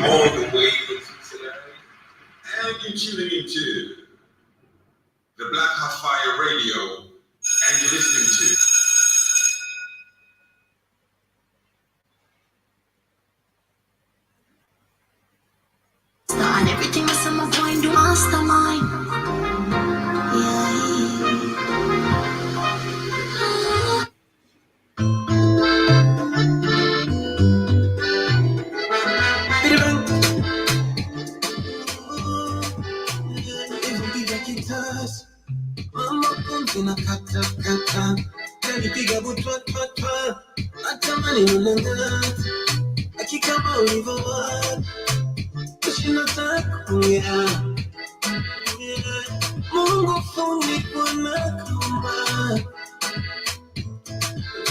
All the way from Cincinnati, and you're tuning into the Black Hot Fire Radio, and you're listening to and everything is on my point to mastermind. Nilipiga butwa natamani unang'ata akikama ulivyowahi kushinda takuya Mungu fundi Bwana kama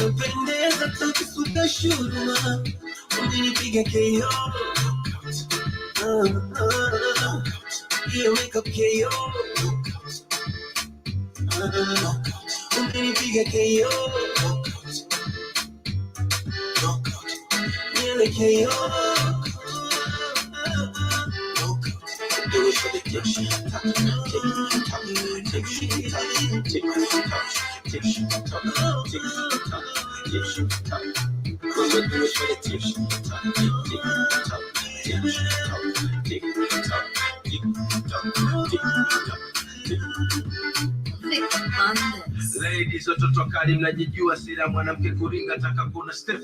unapendeza tukisuka shuruma uninipiga KO you make up KO uninipiga KO nearly KO do it for the diction Ladies, watoto kali mnajijua, sira mwanamke kuringa taka kuna step.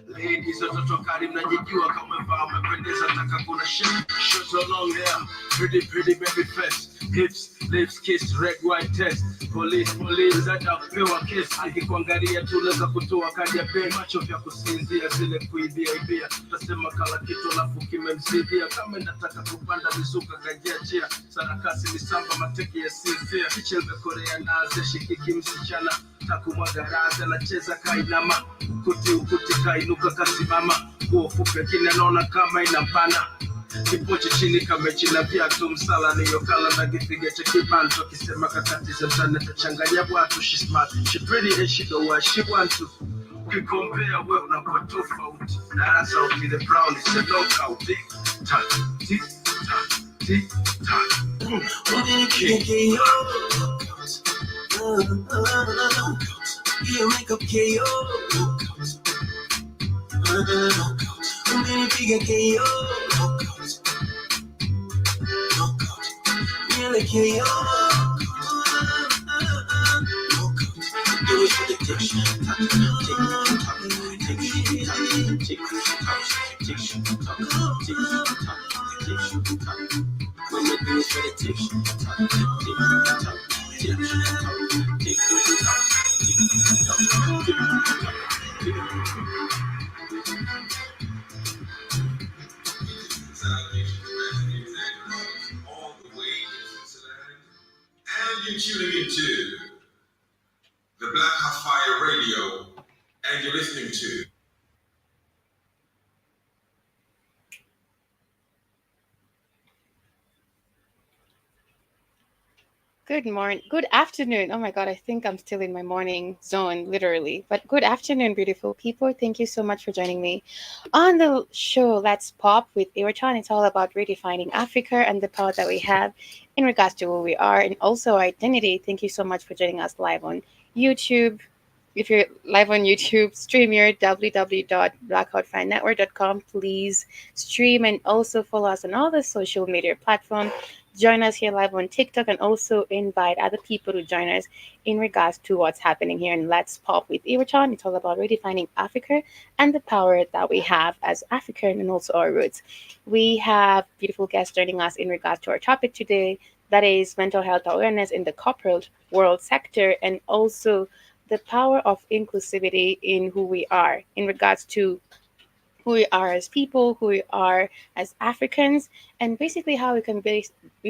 Ladies, watoto kali mnajijua, kama vaa umependeza taka kuna shape. Short or long hair, pretty baby face. Hips, lips, kiss, red, white test. Police, hata kupewa kiss. Akikuangalia tunaweza kutoa kadi ya bei. Macho vya kusinzia, zile kuibia. Tutasema kala kitu alafu kimemzidia. Kama nataka kupanda mizuka kajia chia. Sarakasi ni samba mateki ya sinzia. Kichel vya Korea naze, shikiki msichana. Takumwaga raza, nacheza kainama. Kuti kainuka kasimama. Nguo fupi lakini anaona kama inapana. Kipochi chini kamechi na viatu msala niyokala na kipiga cha kibantu akisema kakati za mtana tachanganya watu. She smart, she pretty and she know what she want to. Ukikompea wewe unakuwa tofauti. Darasa uki the brown is a knockout. Tick tock, tick tock, tick tock. You make up KO. Uninipiga KO. Nearly KO. Do it for the diction. all the way from Cincinnati, and you're tuning into the Black Hot Fire Radio, and you're listening to Good afternoon. Oh my God, I think I'm still in my morning zone, literally. But good afternoon, beautiful people. Thank you so much for joining me on the show Let's Pop with Ewoton. It's all about redefining Africa and the power that we have in regards to who we are and also our identity. Thank you so much for joining us live on YouTube. If you're live on YouTube, stream your www.blackoutfinenetwork.com. Please stream and also follow us on all the social media platforms. Join us here live on TikTok and also invite other people to join us in regards to what's happening here in Let's Pop with Ewoton. It's all about redefining Africa and the power that we have as African and also our roots. We have beautiful guests joining us in regards to our topic today, that is mental health awareness in the corporate world sector, and also the power of inclusivity in who we are in regards to who we are as people, who we are as Africans, and basically how we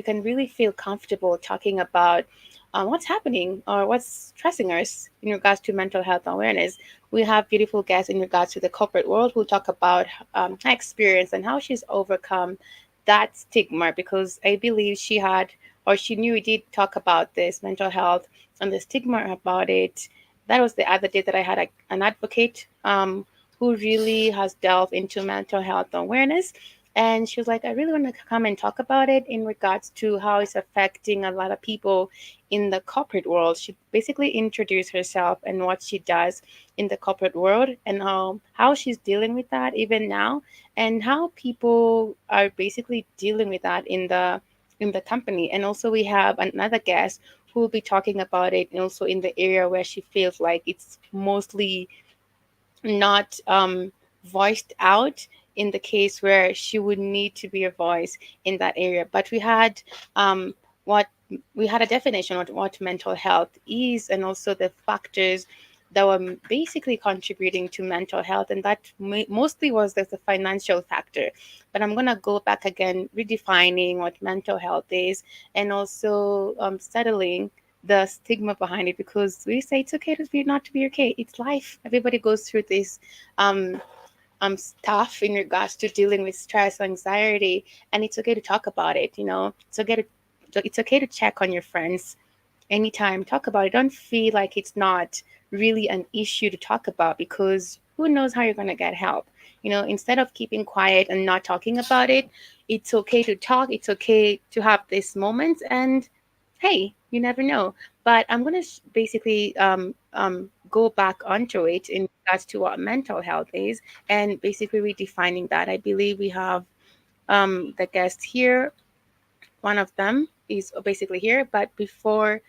can really feel comfortable talking about what's happening or what's stressing us in regards to mental health awareness. We have beautiful guests in regards to the corporate world who talk about her experience and how she's overcome that stigma because I believe she had or she knew we did talk about this mental health and the stigma about it. That was the other day that I had an advocate who really has delved into mental health awareness. And she was like, I really want to come and talk about it in regards to how it's affecting a lot of people in the corporate world. She basically introduced herself and what she does in the corporate world and how she's dealing with that even now and how people are basically dealing with that in the company. And also we have another guest who will be talking about it and also in the area where she feels like it's mostly not voiced out in the case where she would need to be a voice in that area. But um, what we had a definition of what mental health is and also the factors that were basically contributing to mental health, and that mostly was the financial factor. But I'm gonna go back again, redefining what mental health is, and also settling the stigma behind it because we say it's okay to be not to be okay. It's life. Everybody goes through this um stuff in regards to dealing with stress, anxiety, and it's okay to talk about it. You know, it's okay to check on your friends anytime. Talk about it. Don't feel like it's not really an issue to talk about because who knows how you're gonna get help. You know, instead of keeping quiet and not talking about it, it's okay to talk. It's okay to have this moment and hey, you never know. But I'm going to basically go back onto it in regards to what mental health is and basically redefining that. I believe we have the guest here. One of them is basically here, but before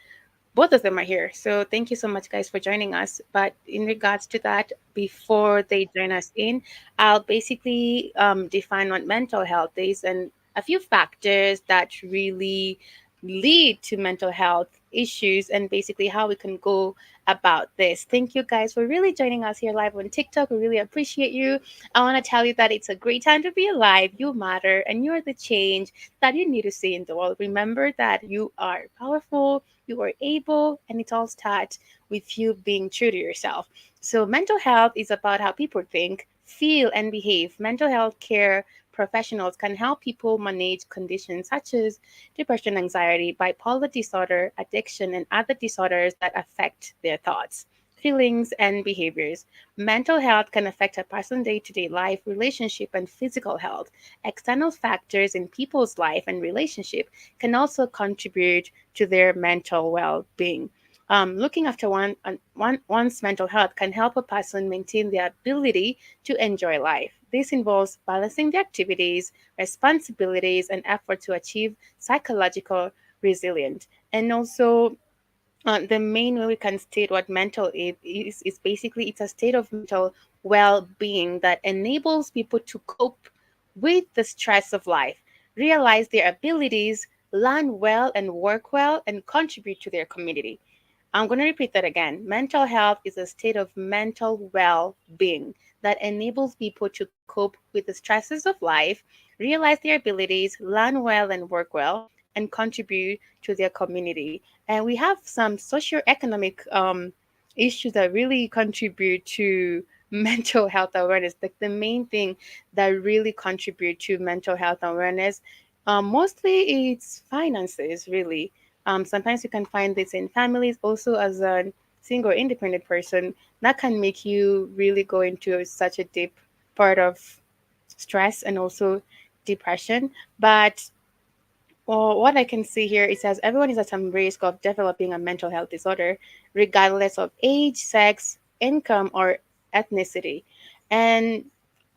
both of them are here. So thank you so much, guys, for joining us. But in regards to that, before they join us in, I'll basically define what mental health is and a few factors that really lead to mental health issues and basically how we can go about this. Thank you guys for really joining us here live on TikTok. We really appreciate you. I want to tell you that it's a great time to be alive. You matter and you're the change that you need to see in the world. Remember that you are powerful, you are able, and it all starts with you being true to yourself. So, mental health is about how people think, feel, and behave. Mental health care professionals can help people manage conditions such as depression, anxiety, bipolar disorder, addiction, and other disorders that affect their thoughts, feelings, and behaviors. Mental health can affect a person's day to day life, relationship, and physical health. External factors in people's life and relationship can also contribute to their mental well being. Looking after one's mental health can help a person maintain their ability to enjoy life. This involves balancing the activities, responsibilities, and effort to achieve psychological resilience. And also, the main way we can state what mental is basically it's a state of mental well-being that enables people to cope with the stress of life, realize their abilities, learn well and work well, and contribute to their community. I'm going to repeat that again. Mental health is a state of mental well being that enables people to cope with the stresses of life, realize their abilities, learn well and work well, and contribute to their community. And we have some socioeconomic issues that really contribute to mental health awareness. Like the main thing that really contribute to mental health awareness, mostly it's finances, really. Sometimes you can find this in families, also as a single independent person, that can make you really go into such a deep part of stress and also depression. But well, what I can see here, it says everyone is at some risk of developing a mental health disorder, regardless of age, sex, income, or ethnicity. And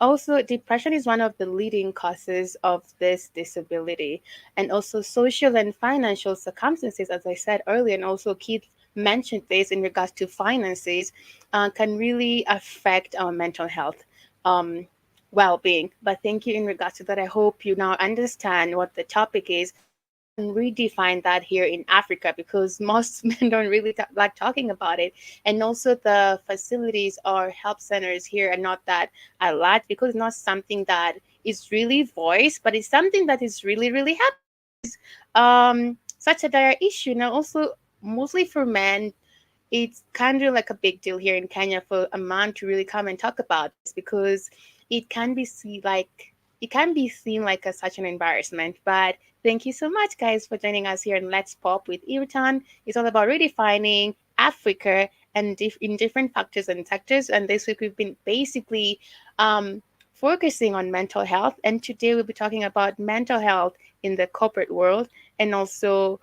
also, depression is one of the leading causes of this disability. And also, social and financial circumstances, as I said earlier, and also Keith mentioned this in regards to finances, can really affect our mental health. Um, well-being. But thank you in regards to that. I hope you now understand what the topic is redefine that here in Africa because most men don't really like talking about it. And also, the facilities or help centers here are not that a lot because it's not something that is really voiced, but it's something that is really, really happening. Such a dire issue. Now, also, mostly for men, it's kind of like a big deal here in Kenya for a man to really come and talk about this because it can be seen like such an embarrassment. But thank you so much, guys, for joining us here in Let's Pop with Ewoton. It's all about redefining Africa and in different factors and sectors. And this week we've been basically focusing on mental health, and today we'll be talking about mental health in the corporate world, and also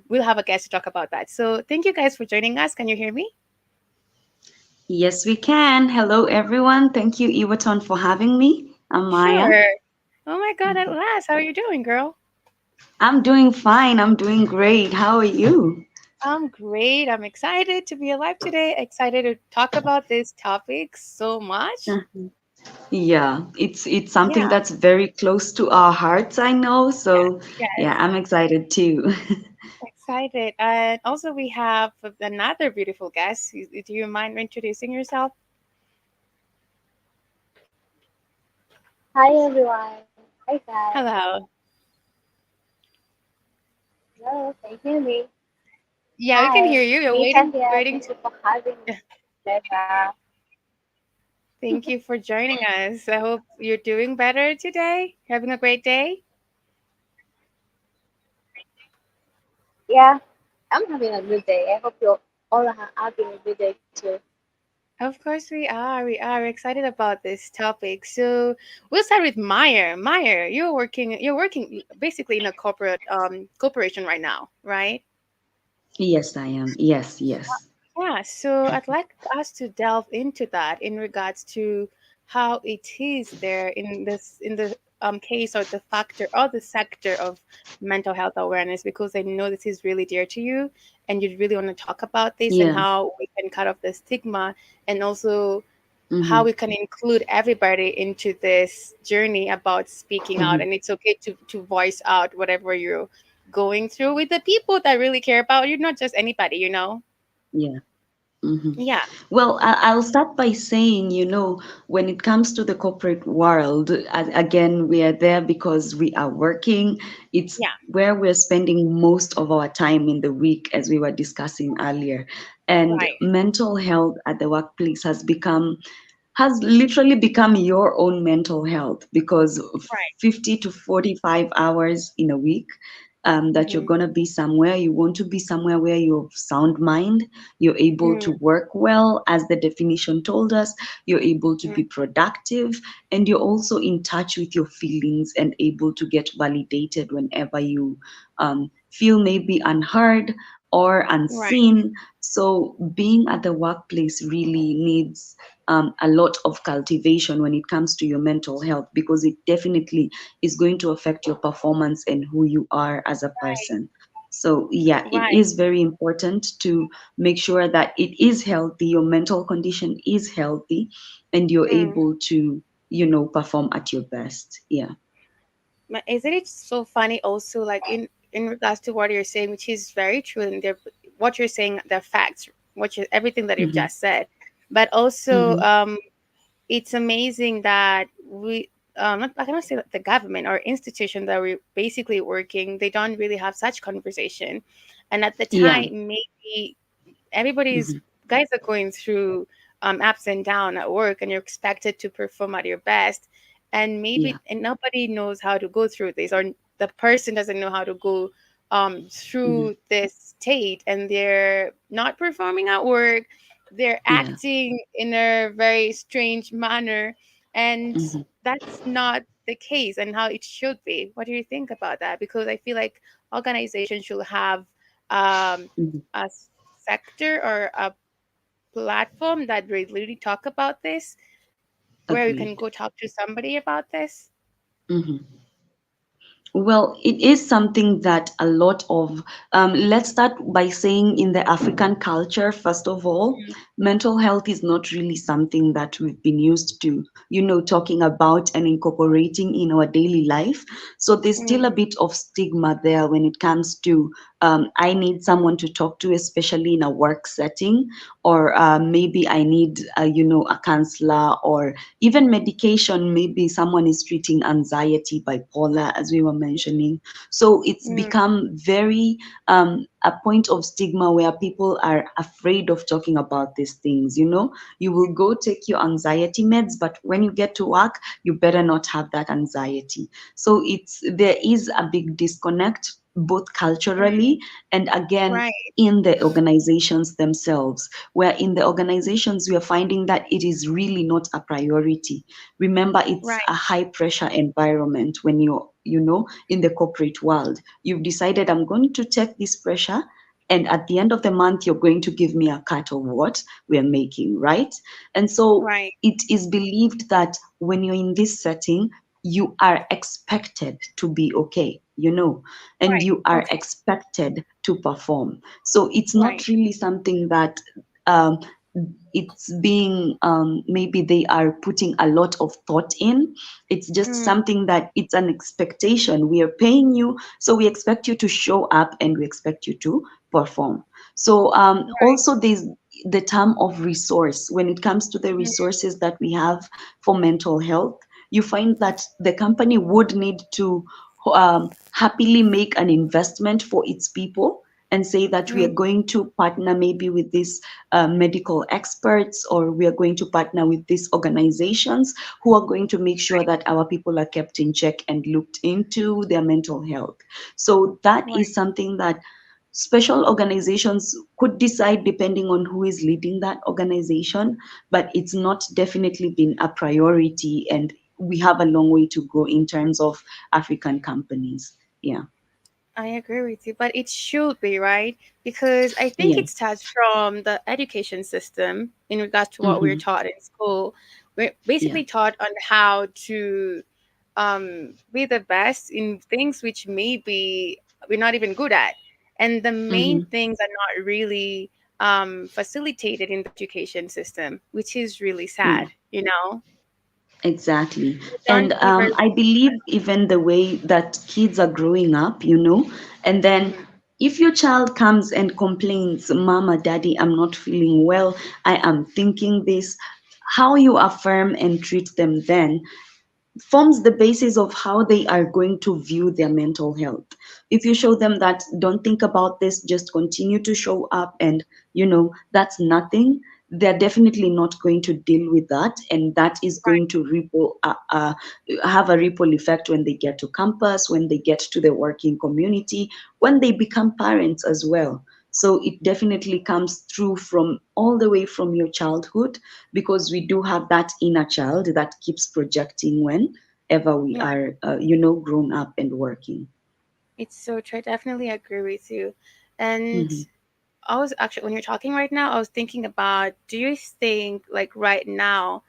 we'll have a guest to talk about that. So thank you guys for joining us. Can you hear me? Yes, we can. Hello, everyone. Thank you, Ewoton, for having me. I'm Maya. Sure. Oh my God, at last. How are you doing, girl? I'm doing fine. I'm doing great. How are you? I'm great. I'm excited to be alive today. Excited to talk about this topic so much. Mhm. Yeah, it's Yeah, something that's very close to our hearts, I know. yes, So, yeah, yes. I'm excited too. Excited. And also, we have another beautiful guest. Do you mind introducing yourself? Hi everyone. Hi guys. Hello. Hello, can you hear me? Yeah, we can Hi, hear you. You're Mika waiting, here. waiting. Thank you for having me. Pleasure. Thank you for joining us. I hope you're doing better today. Having a great day. Yeah, I'm having a good day. I hope you all are having a good day too. Of course we are. We are excited about this topic. So we'll start with Meyer. Meyer, you're working basically in a corporation right now, right? Yes, I am. Yes, yes. Yeah, so I'd like us to delve into that in regards to how it is there in the case or the factor or the sector of mental health awareness, because I know this is really dear to you and you really want to talk about this and Yeah. how we can cut off the stigma, and also how Mm-hmm. we can include everybody into this journey about speaking out. Mm-hmm. And it's okay to voice out whatever you're going through with the people that really care about you, not just anybody, you know? Yeah. Mm-hmm. Yeah. Well, I'll start by saying, when it comes to the corporate world, again, we are there because we are working. It's Yeah. where we're spending most of our time in the week, as we were discussing earlier. And Right. mental health at the workplace has literally become your own mental health because Right. 50 to 45 hours in a week, that you're Mm-hmm. going to be somewhere. You want to be somewhere where you have sound mind, you're able Mm-hmm. to work well, as the definition told us, you're able to be productive, and you're also in touch with your feelings and able to get validated whenever you feel maybe unheard or Right. unseen. So being at the workplace really needs a lot of cultivation when it comes to your mental health, because it definitely is going to affect your performance and who you are as a Right. person. So, yeah, it Right. is very important to make sure that it is healthy, your mental condition is healthy, and you're Mm. able to, perform at your best. Yeah. Isn't it so funny also, like in regards to what you're saying, which is very true, and what you're saying, the facts, which is everything that you've Mm-hmm. just said, but also Mm-hmm. it's amazing that we not, I cannot say that the government or institution that we're basically working, they don't really have such conversation. And at the Yeah. time, maybe everybody's Mm-hmm. guys are going through ups and down at work, and you're expected to perform at your best, and Yeah. maybe and nobody knows how to go through this, or the person doesn't know how to go Mm-hmm. through this state, and they're not performing at work, they're Yeah. acting in a very strange manner, and Mm-hmm. that's not the case and how it should be. What do you think about that? Because I feel like organizations should have Mm-hmm. a sector or a platform that really talk about this, where you can Agreed. go talk to somebody about this. Mm-hmm. Well, it is something that a lot of, let's start by saying in the African culture, first of all, mental health is not really something that we've been used to, talking about and incorporating in our daily life. So there's still a Mm, bit of stigma there when it comes to, I need someone to talk to, especially in a work setting, or maybe I need, a counselor, or even medication. Maybe someone is treating anxiety, bipolar, as we were mentioning. So it's mm, become very a point of stigma where people are afraid of talking about these things. You will go take your anxiety meds, but when you get to work, you better not have that anxiety. So there is a big disconnect, both culturally mm. and again Right, in the organizations themselves, where in the organizations we are finding that it is really not a priority. Remember, it's right, a high pressure environment when you're in the corporate world. You've decided, I'm going to take this pressure, and at the end of the month, you're going to give me a cut of what we're making, right? And so right, it is believed that when you're in this setting, you are expected to be okay, and right. you are Okay, expected to perform. So it's not right. really something that um, it's being, maybe they are putting a lot of thought in. It's just Mm, something that it's an expectation. We are paying you, so we expect you to show up and we expect you to perform. So right. also there's the term of resource. When it comes to the Mm, resources that we have for mental health, you find that the company would need to happily make an investment for its people and say that we mm, are going to partner maybe with these medical experts, or we are going to partner with these organizations who are going to make sure that our people are kept in check and looked into their mental health. So that right. is something that special organizations could decide depending on who is leading that organization, but it's not definitely been a priority, and we have a long way to go in terms of African companies. Yeah. I agree with you, but it should be, right? Because I think it Yes. starts from the education system in regards to what we're Mm-hmm. taught in school. We're Yeah. basically taught on how to be the best in things which maybe we're not even good at. And the main Mm-hmm. things are not really facilitated in the education system, which is really sad, Yeah. you know? Exactly. We And don't even. I believe even the way that kids are growing up, and then Mhm. if your child comes and complains, Mama, Daddy, I'm not feeling well, I am thinking this, how you affirm and treat them then forms the basis of how they are going to view their mental health. If you show them that, don't think about this, just continue to show up, and that's nothing, they're definitely not going to deal with that, and that is Right. going to have a ripple effect when they get to campus, when they get to the working community, when they become parents as well. So it definitely comes through from all the way from your childhood, because we do have that inner child that keeps projecting whenever we Yeah. are, grown up and working. It's so true. I definitely agree with you. And Hmm. I was actually, when you're talking right now, I was thinking about, do you think, like, right now,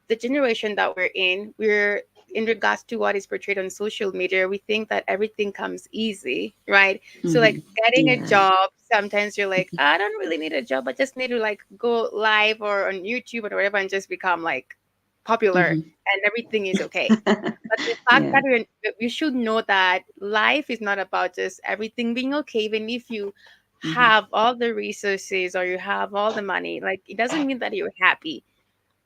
the generation that we're in regards to what is portrayed on social media, we think that everything comes easy, right? So, like, Hmm. getting a Yeah. job, sometimes you're like, I don't really need a job. I just need to, like, go live or on YouTube or whatever and just become, like, popular, Hmm. and everything is okay. But the fact Yeah. that you should know that life is not about just everything being okay. Even if you Hmm. have all the resources or you have all the money, like, it doesn't mean that you're happy,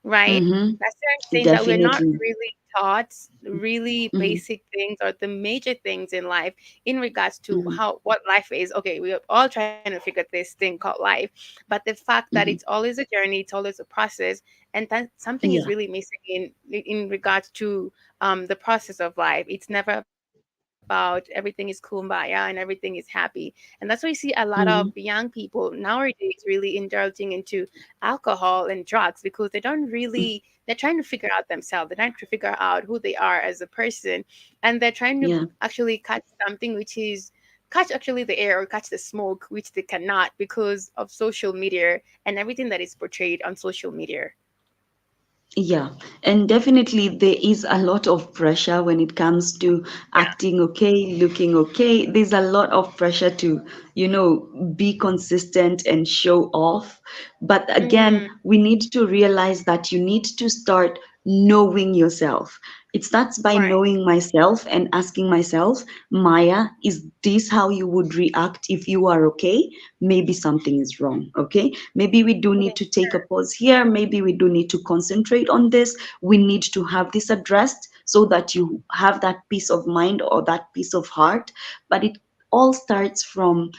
right? Hmm. That's what I'm saying, that we're not Definitely. really taught really Hmm. basic things or the major things in life in regards to Hmm. how what life is. Okay, we're all trying to figure this thing called life, but the fact that it's Hmm. always a journey, it's always a process, and that something is Yeah. really missing in regards to the process of life. It's never about everything is kumbaya and everything is happy. And that's why you see a lot of young Hmm. people nowadays really indulging into alcohol and drugs because they don't really, they're trying to figure out themselves. They're trying to figure out who they are as a person, and they're trying to Yeah. actually catch something which is catch actually the air or catch the smoke, which they cannot because of social media and everything that is portrayed on social media. Yeah, and definitely there is a lot of pressure when it comes to Yeah. acting okay, looking okay. There's a lot of pressure to, be consistent and show off. But again, Mm, we need to realize that you need to start knowing yourself. It starts by right. knowing myself and asking myself, Maya, is this how you would react if you are okay? Maybe something is wrong. Okay, maybe we do need Yeah. to take a pause here, maybe we do need to concentrate on this, we need to have this addressed so that you have that peace of mind or that peace of heart. But it all starts from,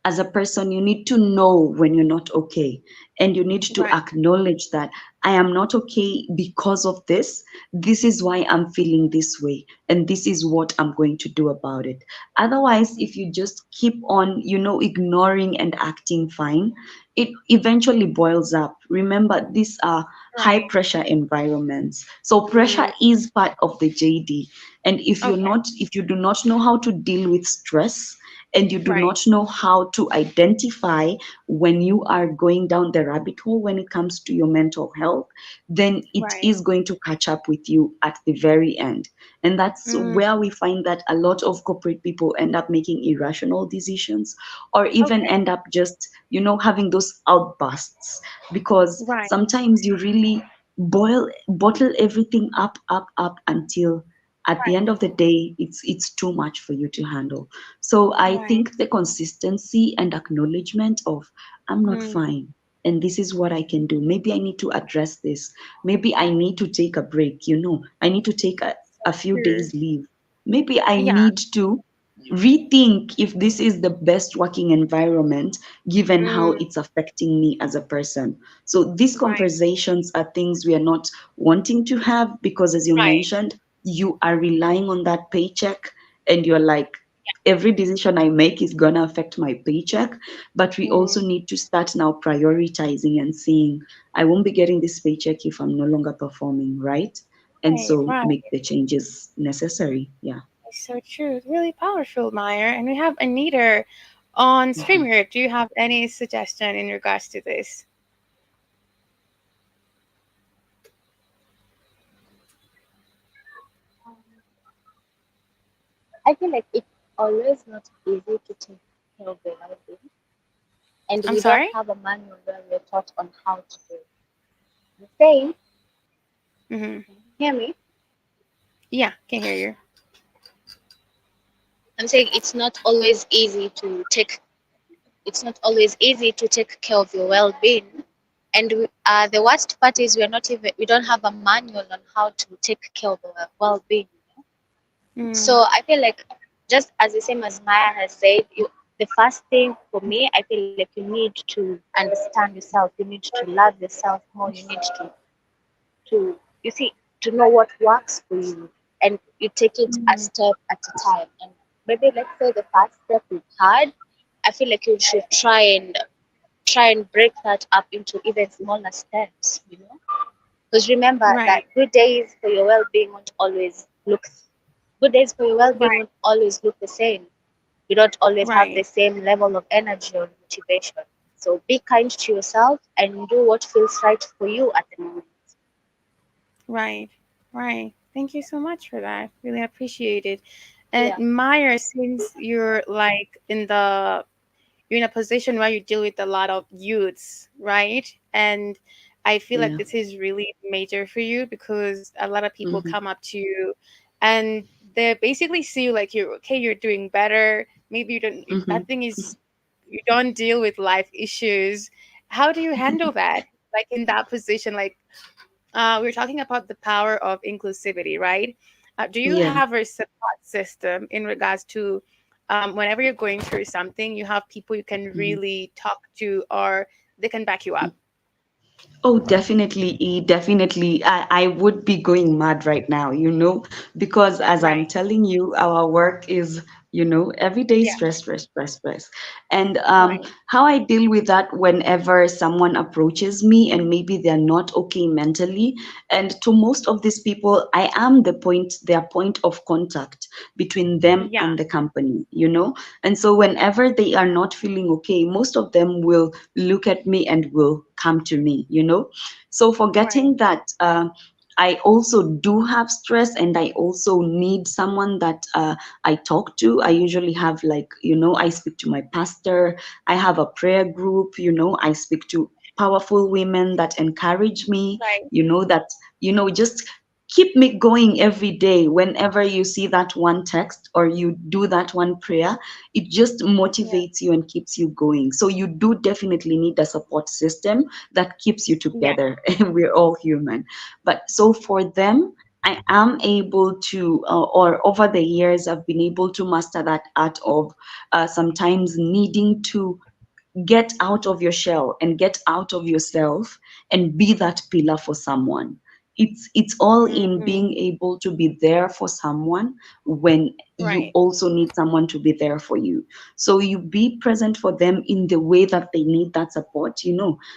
as a person, you need to know when you're not okay. And you need to Right. acknowledge that I am not okay because of this. This is why I'm feeling this way. And this is what I'm going to do about it. Otherwise, if you just keep on, ignoring and acting fine, it eventually boils up. Remember, these are high Right. pressure environments. So pressure Mm, is part of the JD. And okay. if you do not know how to deal with stress, and you do Right. not know how to identify when you are going down the rabbit hole when it comes to your mental health, then it Right. is going to catch up with you at the very end. And that's Mm, where we find that a lot of corporate people end up making irrational decisions, or even okay. end up just, having those outbursts, because Right. sometimes you really bottle everything up until at the Right. end of the day it's too much for you to handle. So I Right. think the consistency and acknowledgement of I'm not Mm, fine and this is what I can do. Maybe I need to address this. Maybe I need to take a break, I need to take a few true. days leave. Maybe I Yeah. need to rethink if this is the best working environment given how Mm, it's affecting me as a person. So these right. conversations are things we are not wanting to have because, as you Right. mentioned, you are relying on that paycheck and you're like, every decision I make is going to affect my paycheck. But we also Mm, need to start now prioritizing and seeing, I won't be getting this paycheck if I'm no longer performing, right? And right. so Right. make the changes necessary. Yeah. It's so true. It's really powerful, Meyer. And we have Anita on stream Mhm. here. Do you have any suggestion in regards to this? I feel like it's always not easy to take care of the well-being, and I'm we don't sorry? have a manual where we're taught on how to do it. The same, Mm-hmm. can you hear me? Yeah, can hear you. I'm saying it's not always easy to take care of your well-being, and the worst part is we don't have a manual on how to take care of our well-being. Mm, So I feel like, just as the same as Maya has said, the first thing for me, I feel like you need to understand yourself. You need to love yourself more. You need to you see to know what works for you, and you take it a mm, step at a time. And maybe let's say the first step is hard. I feel like you should try and break that up into even smaller steps. Because remember that right. good days for your well-being Right. won't always look the same. You don't always have Right. the same level of energy or motivation. So be kind to yourself and do what feels right for you at the moment. Right. Right. Thank you so much for that. Really appreciate it. And Yeah, Meyer, since you're like you're in a position where you deal with a lot of youths, right? And I feel like Yeah. this is really major for you because a lot of people Hmm. come up to you and they basically see you like you're okay, you're doing better. Maybe Hmm. nothing is, you don't deal with life issues. How do you handle that? Like in that position, like we're talking about the power of inclusivity, right? Do you Yeah. have a support system in regards to whenever you're going through something, you have people you can Mhm. really talk to or they can back you up? Oh, definitely, definitely. I would be going mad right now, because as I'm Right. telling you, our work is Every day Yeah. stress, stress, stress, stress. And Right. how I deal with that whenever someone approaches me and maybe they're not okay mentally. And to most of these people, I am their point of contact between them Yeah. and the company, and so whenever they are not feeling okay, most of them will look at me and will come to me. So Right. forgetting that I also do have stress, and I also need someone that I talk to. I usually have, like, I speak to my pastor. I have a prayer group. I speak to powerful women that encourage me, Right. that, just keep me going every day. Whenever you see that one text or you do that one prayer, it just Yeah. motivates you and keeps you going. So you do definitely need a support system that keeps you Yeah. together. We're all human. But so for them, I am able to, or over the years, I've been able to master that art of sometimes needing to get out of your shell and get out of yourself and be that pillar for someone. It's all in Mm-hmm. being able to be there for someone when you Right. also need someone to be there for you. So you be present for them in the way that they need that support.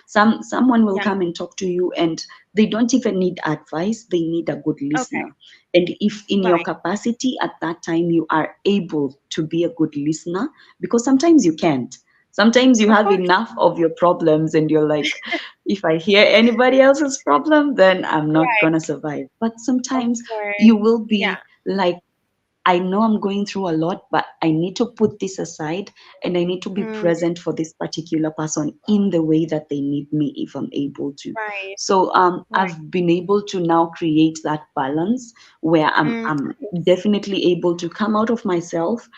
Someone will Yeah. come and talk to you, and they don't even need advice, they need a good Okay. listener. And if in your Right. capacity at that time you are able to be a good listener, because sometimes you can't. Sometimes you Of have course. enough of your problems and you're like, if I hear anybody else's problem, then I'm not Right. going to survive. But Of sometimes course. you will Yeah. be like, I know I'm going through a lot, but I need to put this aside and I need to be Mm, present for this particular person in the way that they need me if I'm able to. right. So Right. I've been able to now create that balance where I'm Nice. definitely able to come out of myself,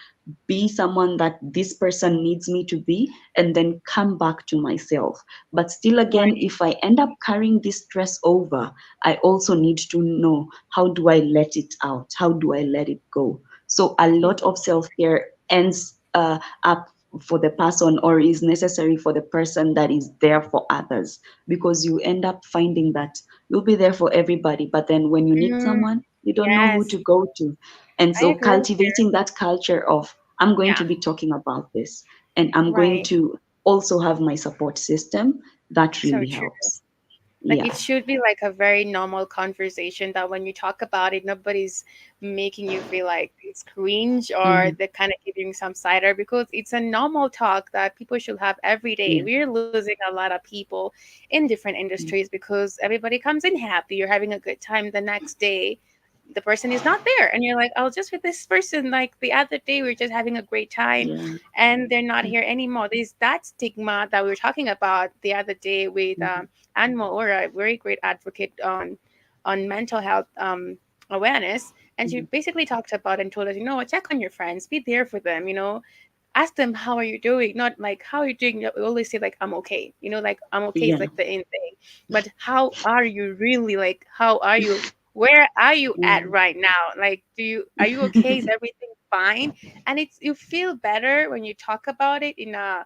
be someone that this person needs me to be, and then come back to myself. But still, again, Right. if I end up carrying this stress over, I also need to know, how do I let it out? How do I let it go? So a lot of self-care ends up for the person, or is necessary for the person that is there for others, because you end up finding that you'll be there for everybody, but then when you need Mm, someone, you don't know who yes. to go to. And I so agree with you. cultivating that culture of, I'm going to Yeah. be talking about this, and I'm going Right. to also have my support system, that So really true. helps. Like Yeah. it should be like a very normal conversation that when you talk about it, nobody's making you feel like it's cringe or Hmm. they're kind of giving some cider, because it's a normal talk that people should have every day. Yeah. We're losing a lot of people in different industries because everybody comes in happy, you're having a good time. The next day, the person is not there, and you're like, I was just with this person like the other day, we are just having a great time, Yeah. and they're not here anymore. There's that stigma that we were talking about the other day with Hmm. Anmo, or a very great advocate on mental health awareness, and she Hmm. basically talked about and told us, check on your friends, be there for them, ask them how are you doing, not like how are you doing. We always say like I'm okay, like I'm okay is Yeah. like the end thing, but how are you really, like how are you, where are you at Yeah. right now, like are you okay, is everything fine? And it's, you feel better when you talk about it in a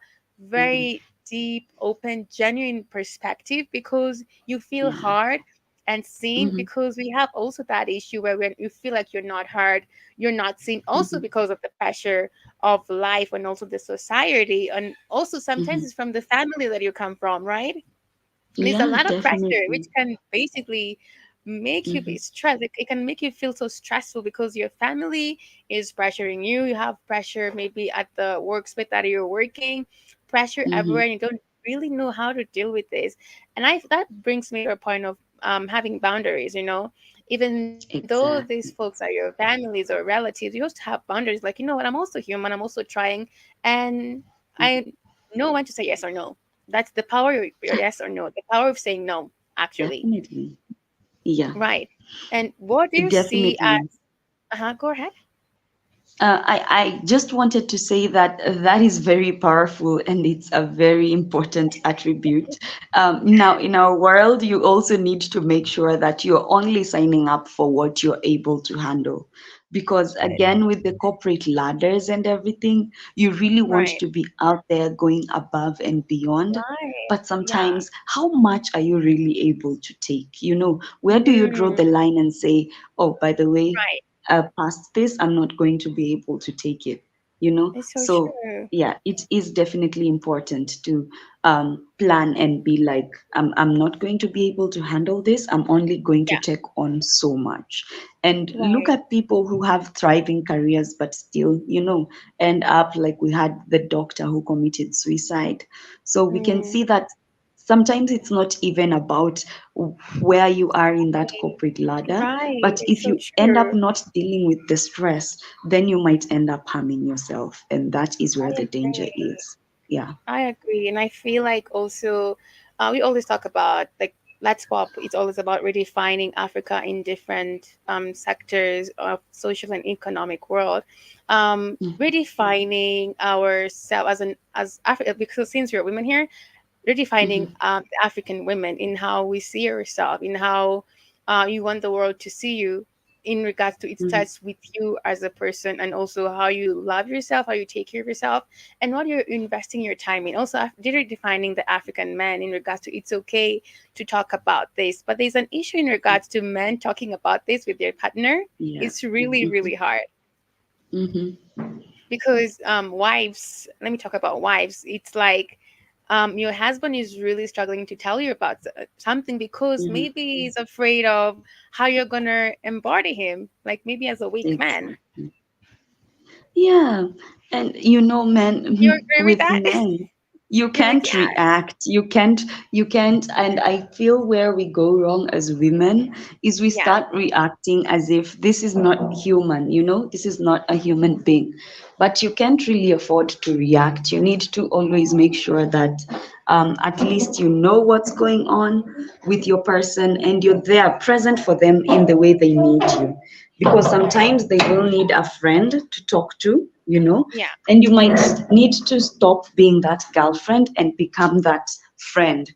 Hmm. very deep, open, genuine perspective, because you feel Yeah. heard and seen, Hmm. because we have also that issue where when you feel like you're not heard, you're not seen, also Hmm. because of the pressure of life and also the society, and also sometimes Hmm. it's from the family that you come from, right? There's a Yeah, lot of pressure which definitely. can basically make you Hmm. be stressed. It can make you feel so stressful because your family is pressuring you. You have pressure maybe at the workspace that you're working, pressure Hmm. everywhere, and you don't really know how to deal with this. And I that brings me to a point of having boundaries. Even though these folks are Exactly. your families or relatives, you have to have boundaries. Like, what, I'm also human. I'm also trying, and I Hmm. know when to say yes or no. That's the power of your yes or no, the power of saying no, actually. Definitely. Yeah, Right. And what do you see as, definitely. go ahead. I just wanted to say that that is very powerful and it's a very important attribute. Now, in our world, you also need to make sure that you're only signing up for what you're able to handle. Because again, with the corporate ladders and everything, you really want Right. to be out there going above and beyond. Right. But Yeah. sometimes, how much are you really able to take? Where do you draw Mm, the line and say, oh, by the way, right. past this, I'm not going to be able to take it. you know. It's so So true. yeah, it is definitely important to plan and be like, I'm not going to be able to handle this. I'm only going to Yeah. take on so much. And look Right. at people who have thriving careers but still, end up like we had the doctor who committed suicide. So we can Mm, see that sometimes it's not even about where you are in that corporate ladder, right. but It's if so you end up true. not dealing with the stress, then you might end up harming yourself, and that is where I the danger agree. is. Yeah. I agree. And I feel like also, we always talk about like Let's Pop, it's always about redefining Africa in different sectors of social and economic world. Redefining ourselves as Africa, because since we're women here, redefining Mm-hmm. the African women in how we see ourselves, in how you want the world to see you. In regards to it Mm-hmm. starts with you as a person, and also how you love yourself, how you take care of yourself, and what you're investing your time in. Also, redefining the African man in regards to it's okay to talk about this, but there's an issue in regards to men talking about this with their partner. Yeah. It's really, Mm-hmm. really hard Mm-hmm. because wives, let me talk about wives. It's like your husband is really struggling to tell you about something because Mm-hmm. maybe he's afraid of how you're gonna embody him, like maybe as a weak man. Exactly. Yeah, and You men, agree with with that? men, you You really can't can. react. You can't, and I feel where we go wrong as women is we Yeah. start reacting as if this is not human, this is not a human being. But you can't really afford to react. You need to always make sure that at least you know what's going on with your person and you're there present for them in the way they need you, because sometimes they will need a friend to talk to, Yeah. and you might need to stop being that girlfriend and become that friend.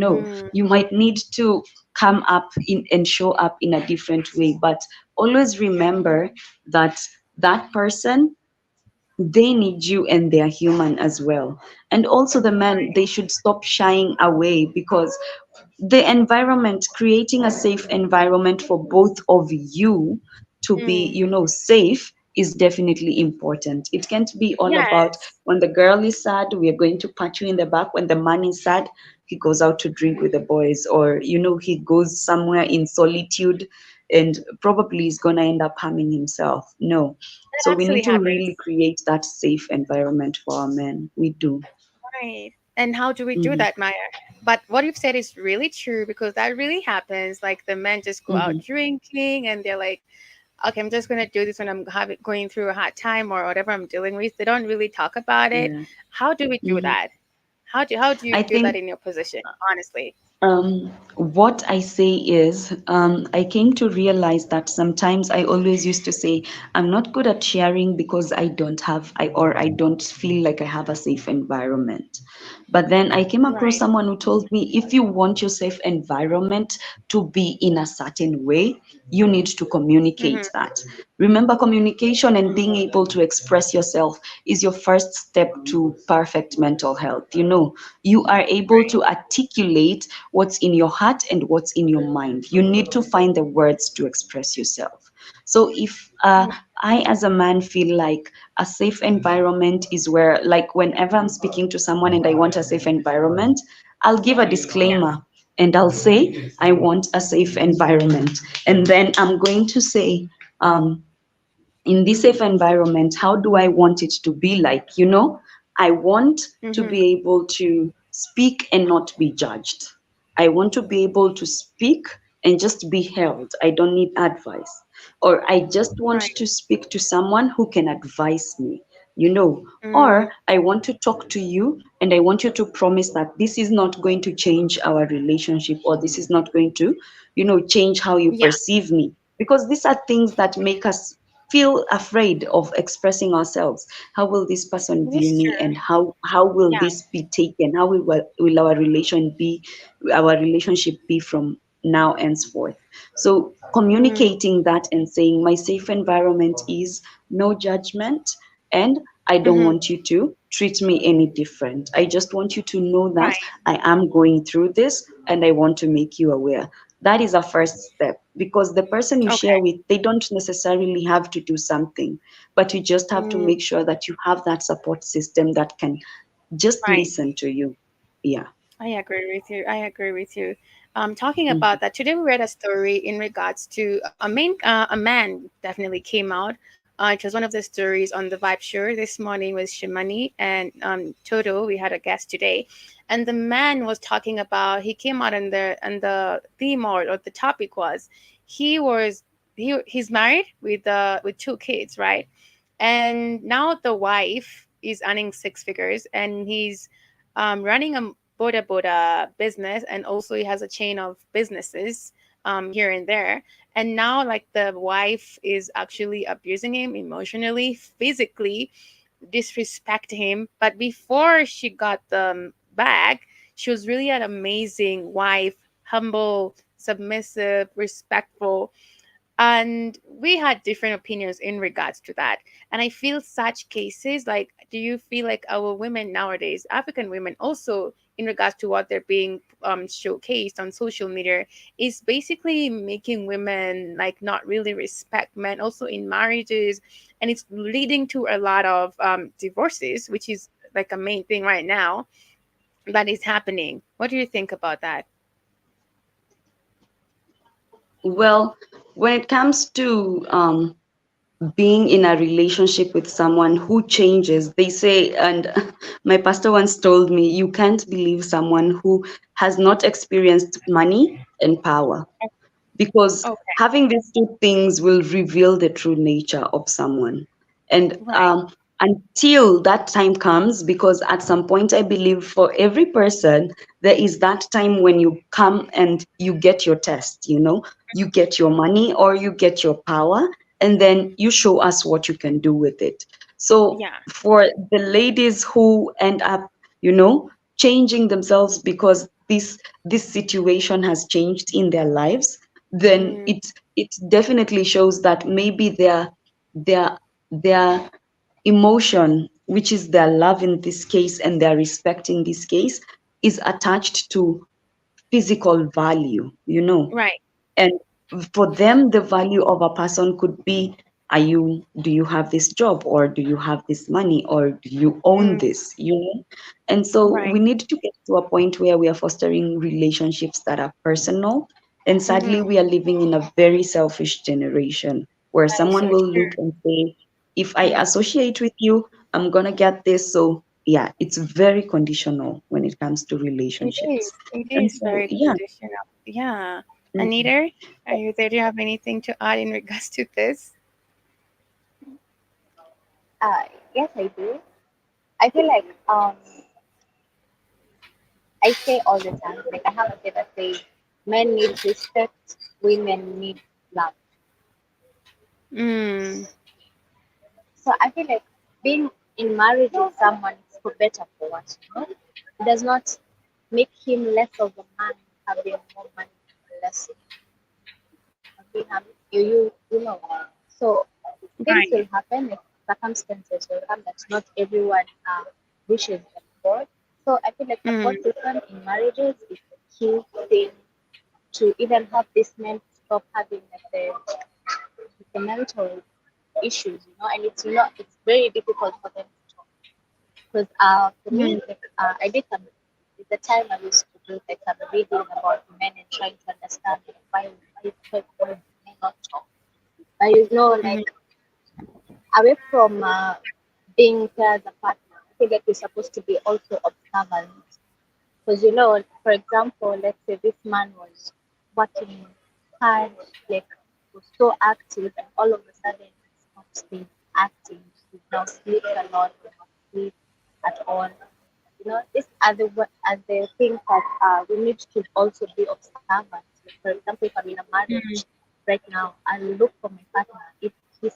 Mm, You might need to come up in and show up in a different way, but always remember that that person, they need you and they're human as well. And also the men, they should stop shying away, because the environment, creating a safe environment for both of you to be, mm. safe, is definitely important. It can't be all about Yes. when the girl is sad, we are going to pat you in the back. When the man is sad, he goes out to drink with the boys, or he goes somewhere in solitude and probably is going to end up harming himself. No. That So we actually need to really happens. create that safe environment for our men. We do. Right. And how do we do Hmm. that, Maya? But what you've said is really true because that really happens. Like the men just go out Hmm. drinking and they're like, okay, I'm just gonna do this when I'm going through a hard time or whatever I'm dealing with. They don't really talk about it. Yeah. How do we do Hmm. that? How do you I feel that think in your position? Honestly. what I say is, I came to realize that sometimes I always used to say, I'm not good at sharing because I don't feel like I have a safe environment. But then I came across Right. someone who told me, if you want your safe environment to be in a certain way, you need to Mm-hmm. communicate that. Remember, communication and being able to express yourself is your first step to perfect mental health. You are able Right. to articulate what's in your heart and what's in your mind. You need to find the words to express yourself. So if I, as a man, feel like a safe environment is where, like, whenever I'm speaking to someone and I want a safe environment, I'll give a Yeah. disclaimer and I'll say, I want a safe environment. And then I'm going to say, in this safe environment, how do I want it to be like? I want to Mm-hmm. be able to speak and not be judged. I want to be able to speak and just be held. I don't need advice. Or I just want Right. to speak to someone who can advise me, you know. Mm, Or I want to talk to you and I want you to promise that this is not going to change our relationship, or this is not going to, change how you yeah. perceive me. Because these are things that make us feel afraid of expressing ourselves. How will this person view It's me, true. and how will Yeah. this be taken? How will our relationship be from now henceforth? So Mm, communicating that and saying, my safe environment is no judgment, and I don't mm-hmm. want you to treat me any different. I just want you to know that Right. I am going through this, and I want to make you aware. That is a first step, because the person you Okay. share with, they don't necessarily have to do something, but you just have to Mm, make sure that you have that support system that can just right. listen to you. Yeah. I agree with you. I agree with you. Talking Mhm. about that, today we read a story in regards to a man definitely came out. It was one of the stories on the Vibe Show this morning with Shimani and Toto. We had a guest today, and the man was talking about. He came out and the theme or the topic was he was he's married with two kids, right? And now the wife is earning six figures, and he's running a Boda Boda business, and also he has a chain of businesses here and there. And now, like, the wife is actually abusing him emotionally, physically, disrespect him. But before she got the bag, she was really an amazing wife, humble, submissive, respectful, and we had different opinions in regards to that. And I feel such cases, like, do you feel like our women nowadays, African women also, in regards to what they're being showcased on social media, is basically making women like not really respect men also in marriages, and it's leading to a lot of divorces, which is like a main thing right now that is happening. What do you think about that? Well, when it comes to being in a relationship with someone who changes, they say, and my pastor once told me, you can't believe someone who has not experienced money and power, because Okay. having these two things will reveal the true nature of someone. And Right. until that time comes, because at some point I believe for every person there is that time when you come and you get your test, you get your money or you get your power, and then you show us what you can do with it. So Yeah. for the ladies who end up, changing themselves because this situation has changed in their lives, then Mm, it definitely shows that maybe their emotion, which is their love in this case and their respect in this case, is attached to physical value, right. and for them the value of a person could be, do you have this job, or do you have this money, or do you own Mm, this. And so right. we need to get to a point where we are fostering relationships that are personal, and sadly Mm-hmm. we are living in a very selfish generation where That is someone so will true. look and say, if I Mm, associate with you, I'm gonna get this. So yeah, it's very conditional when it comes to it relationships. is. It And is so very yeah. conditional. Yeah. Mhm. Anita, are you there? Do you have anything to add in regards to this? Yes, I do. I feel like I say all the time, like I have a say that says men need respect, women need love. Mm, So I feel like being in marriage with someone is for better for worse, It does not make him less of a man having more money or less having you know. So things right. will happen, like circumstances will come that not everyone wishes them for. So I feel like Mm, support system in marriages is the key thing to even have these men stop having like the mental issues, and it's very difficult for them to talk. Because for me, mm, like, I did some at the time I used to do like some reading about men and trying to understand like, why do men not talk. But mm, like away from being there as a partner, I feel like we're supposed to be also observant. Because for example, let's say this man was working hard, like was so active, and all of a sudden he stops being active. He now sleeps a lot, he not sleep at all. These are the things that we need to also be observant. Like for example, if I'm in a marriage mm, right now, I'll look for my partner. If his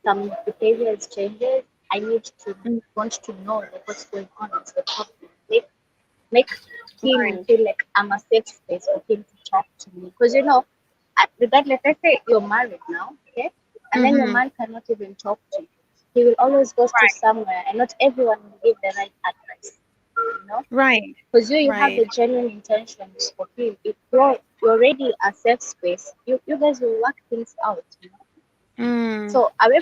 some behaviors changes, I need to mm, want to know like what's going on, what's the problem. Make him right. feel like I'm a safe space for him to talk to me. Because regardless, let's say you're married now, okay, and then your Mm-hmm. man cannot even talk to you. He will always go to Right. somewhere, and not everyone will give the right advice. you know, Right. because you have Right. the genuine intentions for him. If you're already a safe space, you guys will work things out, you know. Mm, So away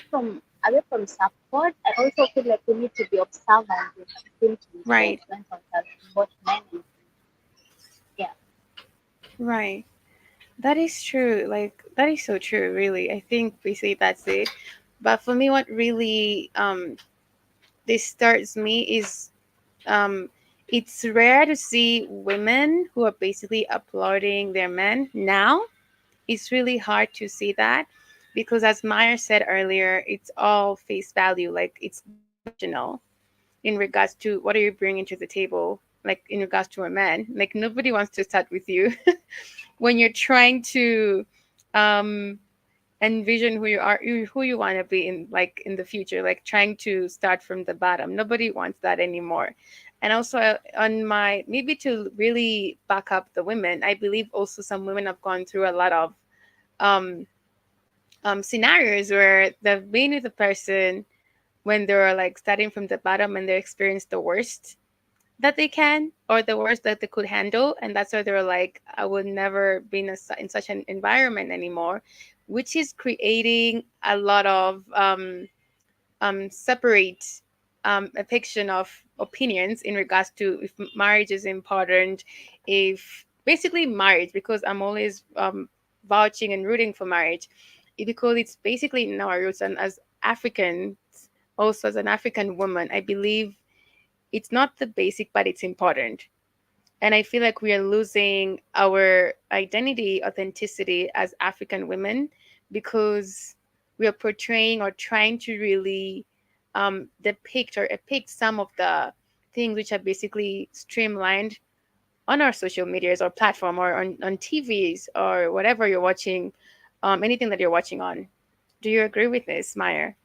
from support, I also feel like we need to be observant with symptoms of right. mental health, both men and women. Yeah. Right. That is true. Like that is so true, really. I think basically that's it. But for me what really disturbs me is um it's rare to see women who are basically applauding their men now. It's really hard to see that because as Meyer said earlier, it's all face value, like it's delusional in regards to what are you bringing to the table, like in regards to a man. Like nobody wants to start with you when you're trying to um envision who you are, who you want to be in, like in the future, like trying to start from the bottom. Nobody wants that anymore. And also on my, maybe to really back up the women, I believe also some women have gone through a lot of um scenarios where they've been with a person when they're like starting from the bottom and they experience the worst that they can or the worst that they could handle, and that's why they're like, I would never be in such an environment anymore, which is creating a lot of separate a picture of opinions in regards to if marriage is important, if basically marriage, because I'm always vouching and rooting for marriage, because it's basically in our roots. And as Africans, also as an African woman, I believe it's not the basic, but it's important. And I feel like we are losing our identity, authenticity as African women because we are portraying or trying to really depict or epict some of the things which are basically streamlined on our social medias or platform or on TVs or whatever you're watching, anything that you're watching on. Do you agree with this, Meyer?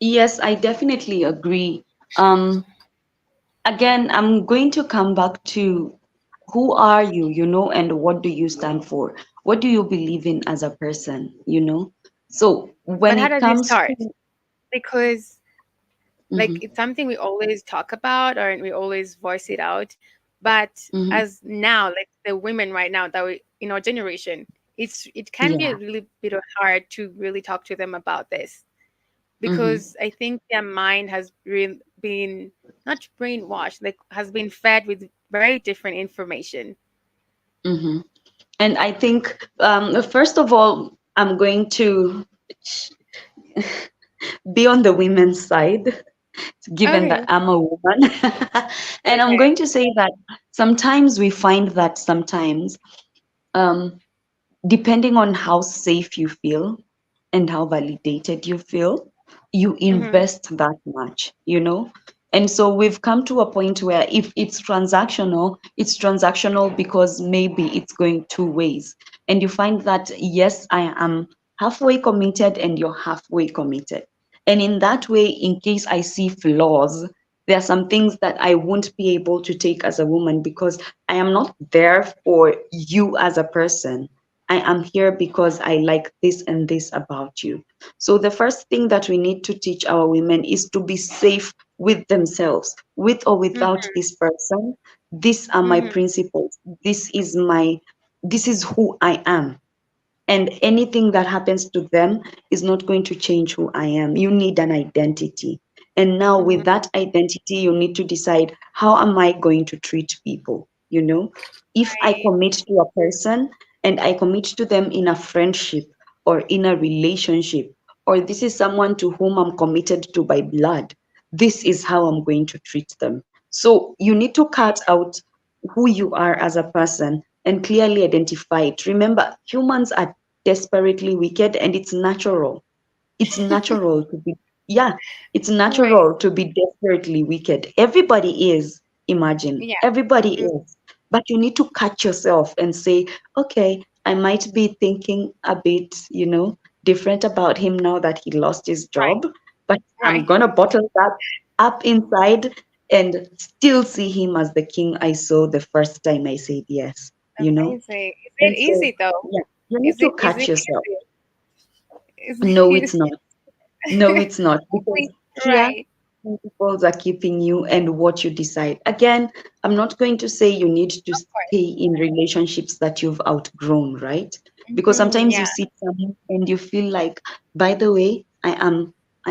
Yes, I definitely agree. Um, Again, I'm going to come back to who are you, and what do you stand for? What do you believe in as a person? So But when how it does it comes start? to, Because like Mhm, it's something we always talk about or we always voice it out, but mhm, as now, like the women right now that we in our generation, it can be a yeah, really bit of hard to really talk to them about this mhm, because I think their mind has been not brainwashed, like has been fed with very different information. mhm. And I think, first of all, I'm going to be on the women's side, given that Okay. I'm a woman. And I'm Okay. going to say that sometimes we find that sometimes, um, depending on how safe you feel and how validated you feel, you Mm-hmm. invest that much. And so we've come to a point where if it's transactional because maybe it's going two ways. And you find that, yes, I am halfway committed and you're halfway committed. And in that way, in case I see flaws, there are some things that I won't be able to take as a woman because I am not there for you as a person. I am here because I like this and this about you. So the first thing that we need to teach our women is to be safe with themselves, with or without this person. These are my Mm-hmm. principles. This is who I am. And anything that happens to them is not going to change who I am. You need an identity. And now, with Mm-hmm. that identity, you need to decide, how am I going to treat people? If I Right. commit to a person and I commit to them in a friendship or in a relationship, or this is someone to whom I'm committed to by blood, this is how I'm going to treat them. So you need to cut out who you are as a person and clearly identify it. Remember, humans are desperately wicked, and it's natural. It's natural to be, yeah, it's Right. natural to be desperately wicked. Everybody is, imagine, Yeah. everybody Mm. is. But you need to catch yourself and say, okay, I might be thinking a bit, different about him now that he lost his Right. job, but I'm Right. gonna bottle that up inside and still see him as the king I saw the first time I said yes. Amazing. Is it And so, easy though? yeah, you need Is to it catch yourself. easy? Is it No, it's easy? not. No, it's not. Because here, Right. principles are keeping you and what you decide. Again, I'm not going to say you need to Of course. stay in relationships that you've outgrown, right? Because sometimes you Yeah. see someone and you feel like, by the way, I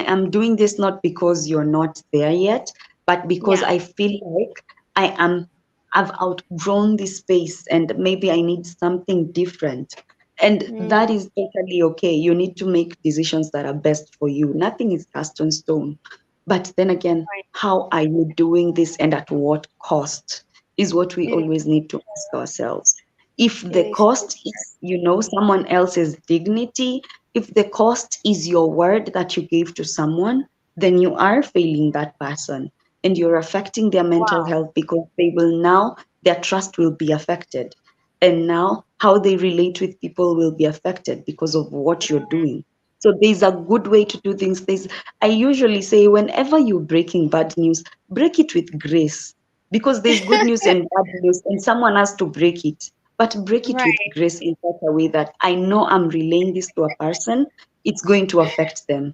am doing this not because you're not there yet, but because Yeah. I feel like I am I've outgrown this space and maybe I need something different. And Mm, that is totally okay. You need to make decisions that are best for you. Nothing is cast on stone. But then again, right. how are you doing this and at what cost is what we It is. always need to ask ourselves. If It the is. cost is, someone else's dignity, if the cost is your word that you gave to someone, then you are failing that person and you're affecting their mental Wow. health because their trust will be affected. And now how they relate with people will be affected because of what you're doing. So there's a good way to do things. I usually say, whenever you're breaking bad news, break it with grace because there's good news and bad news, and someone has to break it. But break it with Right. grace in such a way that I know I'm relaying this to a person, it's going to affect them.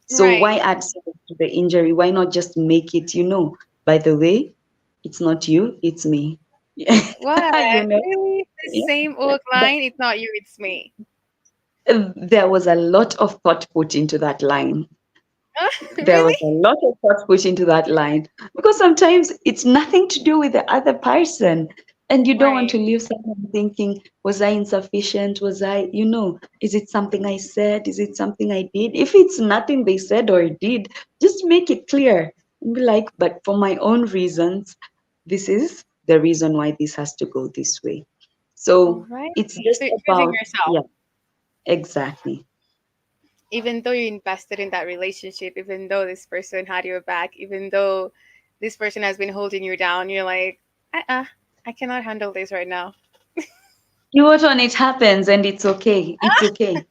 So why Right. add salt to the injury? Why not just make it, by the way, it's not you, it's me. What? you know, Really? The yeah. same old That, line? It's not you, it's me. there was a lot of thought put into that line. There was Really? a lot of thought put into that line because sometimes it's nothing to do with the other person. And you don't want Right. to leave someone thinking, was I insufficient? Is it something I said? Is it something I did? If it's nothing they said or did, just make it clear and be like, but for my own reasons, this is the reason why this has to go this way. So Right. it's just So you're choosing about, yourself. yeah, exactly. Even though you invested in that relationship, even though this person had your back, even though this person has been holding you down, you're like, uh-uh, I cannot handle this right now. You what on it happens and it's okay. It's okay.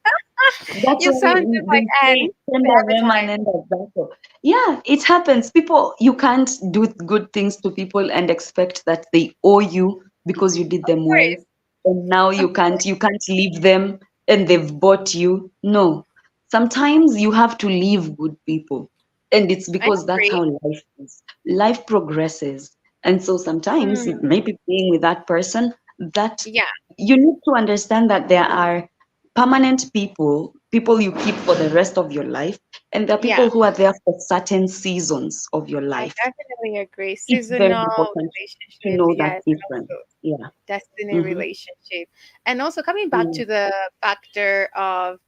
That's You why sound just like they Anne, say the tender avatar. woman and zako. Yeah, it happens. People, you can't do good things to people and expect that they owe you because you did Of them well. course. And now Of you can't leave them and they've bought you. No. Sometimes you have to leave good people. And it's I because that's agree. how life is. Life progresses. And so sometimes Mm, maybe being with that person, that yeah, you need to understand that there are permanent people you keep for the rest of your life, and there are yeah. people who are there for certain seasons of your I life. definitely agree. It's very Seasonal important to relationships, know that yes, and difference. also Yeah. destiny Hmm. relationship. And also coming back Yeah. to the factor of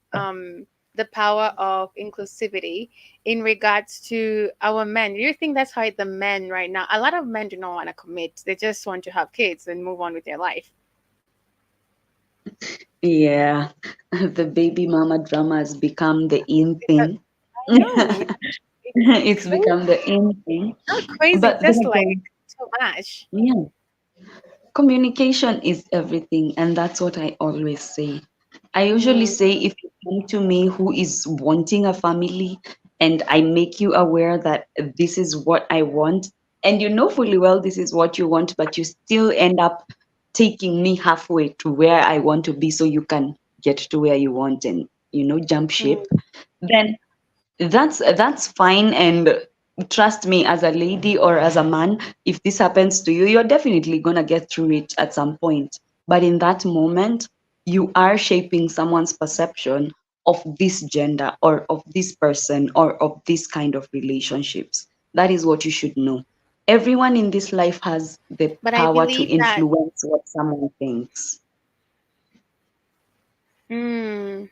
the power of inclusivity in regards to our men. Do you think that's how the men right now? A lot of men do not want to commit. They just want to have kids and move on with their life. Yeah. The baby mama drama has become the in It's a, thing. I know it's It's crazy. become the in thing. Not crazy, But then just like again, too much. yeah, communication is everything, and that's what I always say. I usually Mm, say if you come to me who is wanting a family and I make you aware that this is what I want, and you know fully well this is what you want, but you still end up taking me halfway to where I want to be so you can get to where you want and jump mm, ship, then that's fine. And trust me, as a lady or as a man, if this happens to you, you're definitely going to get through it at some point. But in that moment, you are shaping someone's perception of this gender or of this person or of this kind of relationships. That is what you should know. Everyone in this life has the but I power to believe that. influence what someone thinks. Mm,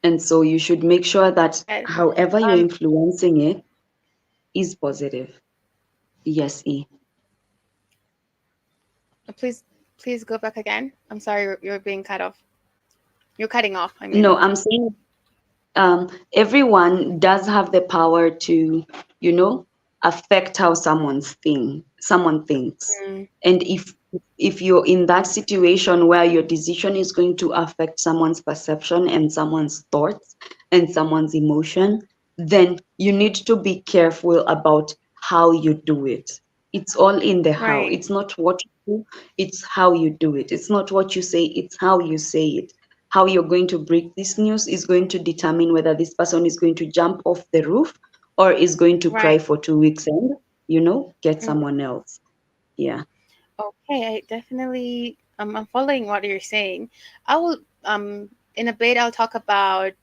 And so you should make sure that that however you're um, influencing it is positive. Yes, E. please, please go back again. I'm sorry, you're being cut off. You're cutting off. I mean. No, I'm saying everyone does have the power to, you know, affect how someone thinks. Mm, And if you're in that situation where your decision is going to affect someone's perception and someone's thoughts and someone's emotion, then you need to be careful about how you do it. It's all in the how. right. It's not what you do, it's how you do it. It's not what you say, it's how you say it. How you're going to break this news is going to determine whether this person is going to jump off the roof or is going to Right. cry for 2 weeks and, get Mm. someone else. Yeah. Okay, I definitely I'm following what you're saying. I will in a bit I'll talk about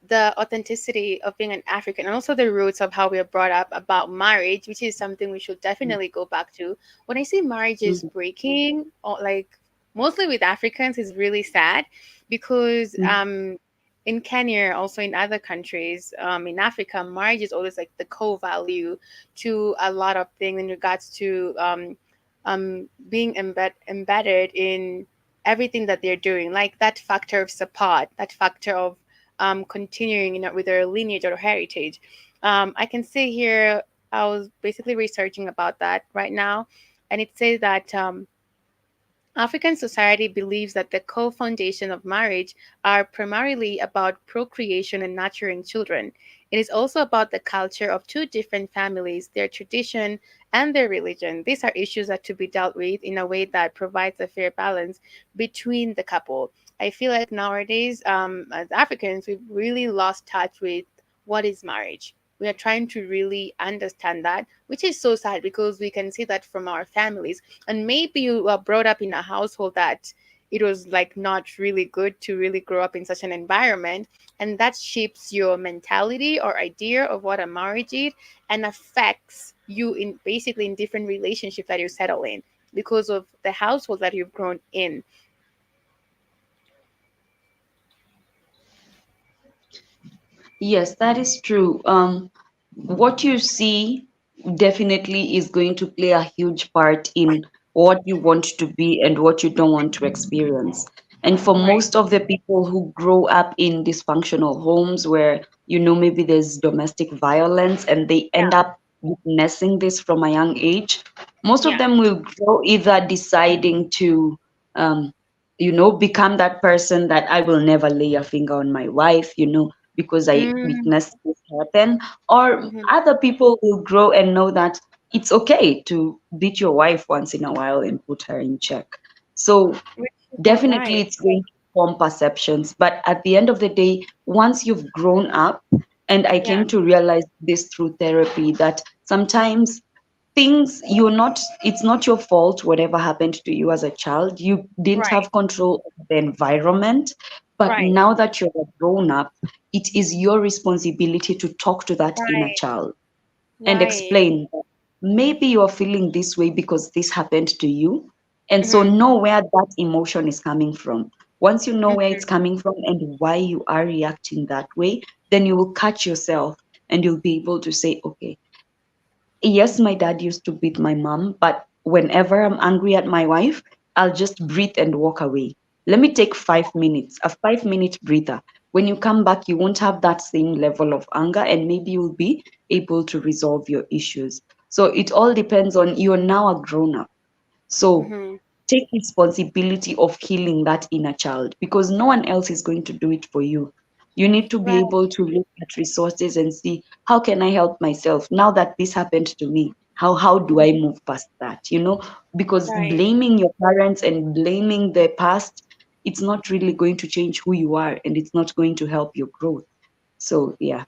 the authenticity of being an African and also the roots of how we are brought up about marriage, which is something we should definitely go back to. When I see marriage is Mhm. breaking, or like mostly with Africans, is really sad because Mhm. in Kenya, also in other countries, in Africa, marriage is always like the core value to a lot of things in regards to being embedded in everything that they're doing, like that factor of support, that factor of continuing with their lineage or heritage. I can see here, I was basically researching about that right now, and it says that African society believes that the core foundation of marriage are primarily about procreation and nurturing children. It is also about the culture of two different families, their tradition, and their religion. These are issues that to be dealt with in a way that provides a fair balance between the couple. I feel like nowadays, as Africans, we've really lost touch with what is marriage. We are trying to really understand that, which is so sad because we can see that from our families, and maybe you were brought up in a household that it was like not really good to really grow up in such an environment, and that shapes your mentality or idea of what a marriage is and affects you in basically in different relationships that you settle in because of the household that you've grown in. Yes, that is true. What you see definitely is going to play a huge part in what you want to be and what you don't want to experience. And for Right. most of the people who grow up in dysfunctional homes where, maybe there's domestic violence and they Yeah. end up witnessing this from a young age, most of Yeah. them will grow either deciding to, um, become that person that I will never lay a finger on my wife, because I Mm, witnessed this happen. Or mhm. other people will grow and know that it's okay to beat your wife once in a while and put her in check. So Which is not definitely right. it's going to form perceptions. But at the end of the day, once you've grown up, and I Yeah. came to realize this through therapy, that sometimes things you're not it's not your fault whatever happened to you as a child. You didn't Right. have control of the environment, but Right. now that you're a grown up, it is your responsibility to talk to that inner Right. child and Right. explain that maybe you're feeling this way because this happened to you, and so Mm-hmm. know where that emotion is coming from. Once you know where Mm-hmm. it's coming from and why you are reacting that way, then you will catch yourself and you'll be able to say, okay, yes, my dad used to beat my mom, but whenever I'm angry at my wife, I'll just breathe and walk away. Let me take 5 minutes, a 5 minute breather. When you come back, you won't have that same level of anger, and maybe you'll be able to resolve your issues. So it all depends on, you're now a grown up. So Mm-hmm. take responsibility of healing that inner child, because no one else is going to do it for you. You need to be Right. able to look at resources and see, how can I help myself now that this happened to me? How do I Mm-hmm. move past that? Because Right. blaming your parents and blaming the past, it's not really going to change who you are, and it's not going to help your growth. So yeah.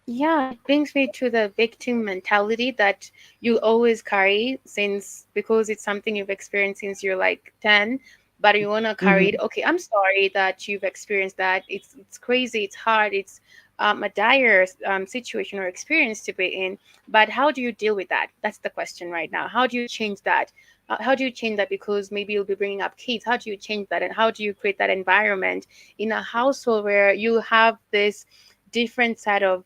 Yeah, it brings me to the victim mentality that you always carry since because it's something you've experienced since you're like 10, but you want to carry it. Hmm. Okay, I'm sorry that you've experienced that. It's crazy, it's hard, it's a dire situation or experience to be in. But how do you deal with that? That's the question right now. How do you change that? How do you change that? Because maybe you'll be bringing up kids. How do you change that? And how do you create that environment in a household where you have this different set of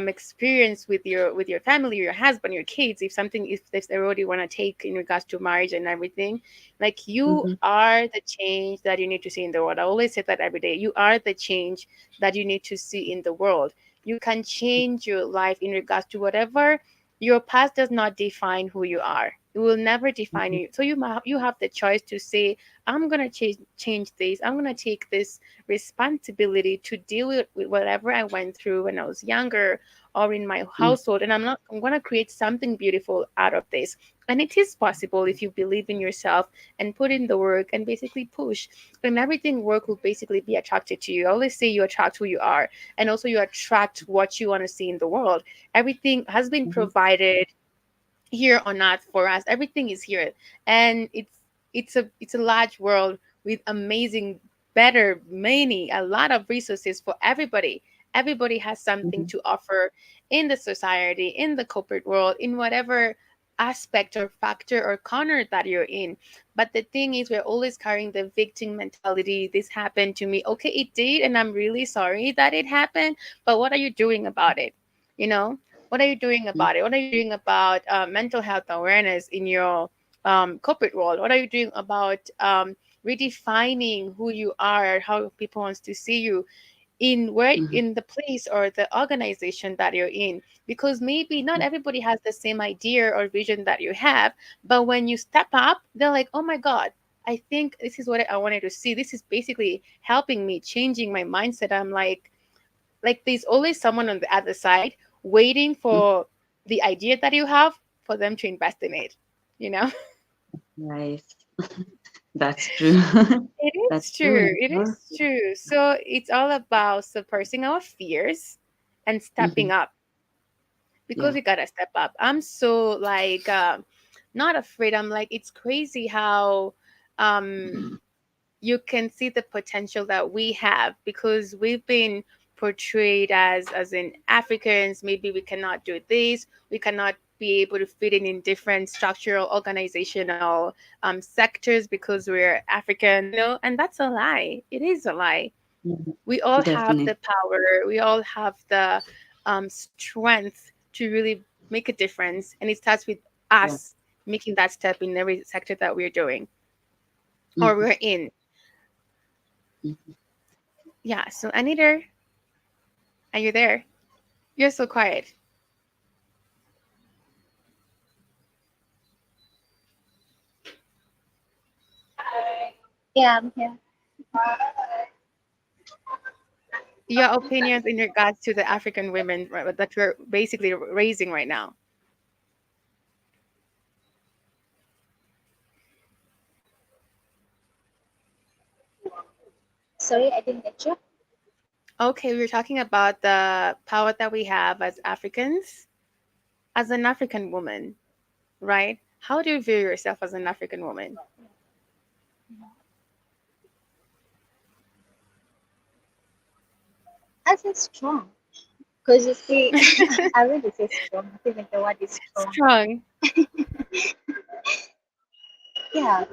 experience with your family, your husband, your kids, if something if they already want to take in regards to marriage and everything, like you Hmm. are the change that you need to see in the world. I always say that every day. You are the change that you need to see in the world. You can change your life in regards to whatever. Your past does not define who you are. It will never define you. So you have the choice to say, I'm gonna change this. I'm gonna take this responsibility to deal with whatever I went through when I was younger or in my household, and I'm going to create something beautiful out of this. And it is possible if you believe in yourself and put in the work and basically push. And everything work will basically be attracted to you. I always say you attract who you are, and also you attract what you want to see in the world. Everything has been Mhm. provided here on earth for us. Everything is here, and it's a large world with amazing, better, many, a lot of resources for everybody. Everybody has something Mhm. to offer in the society, in the corporate world, in whatever aspect or factor or corner that you're in. But the thing is, we're always carrying the victim mentality. This happened to me. Okay, it did, and I'm really sorry that it happened. But what are you doing about it? You know, what are you doing Mhm. about it? What are you doing about mental health awareness in your corporate world? What are you doing about redefining who you are, how people wants to see you in where Mhm. in the place or the organization that you're in? Because maybe not everybody has the same idea or vision that you have, but when you step up, they're like, oh my God, I think this is what I wanted to see. This is basically helping me changing my mindset. I'm like there's always someone on the other side waiting Mhm. for the idea that you have for them to invest in it, you know. Right. That's true. It That's is true true, and it is powerful. true. So it's all about suppressing our fears and stepping Mhm. up, because Yeah. we gotta step up. I'm so like not afraid. I'm like, it's crazy how um you can see the potential that we have, because we've been portrayed as in Africans. Maybe we cannot do this, we cannot be able to fit in different structural organizational sectors because we're African, and that's a lie. It is a lie. Mhm. We all have Definitely. the power, we all have the strength to really make a difference, and it starts with Yeah. us making that step in every sector that we're doing or Mhm. we're in. Mhm. Yeah, so Anita, are you there? You're so quiet. Yeah, I'm here. Your opinions in regards to the African women, right, that we're basically raising right now. Sorry, I didn't get you. Okay, we're talking about the power that we have as Africans, as an African woman, right? How do you view yourself as an African woman? I say strong. Because you see, I really say strong. I think the word is strong. Strong. Yeah.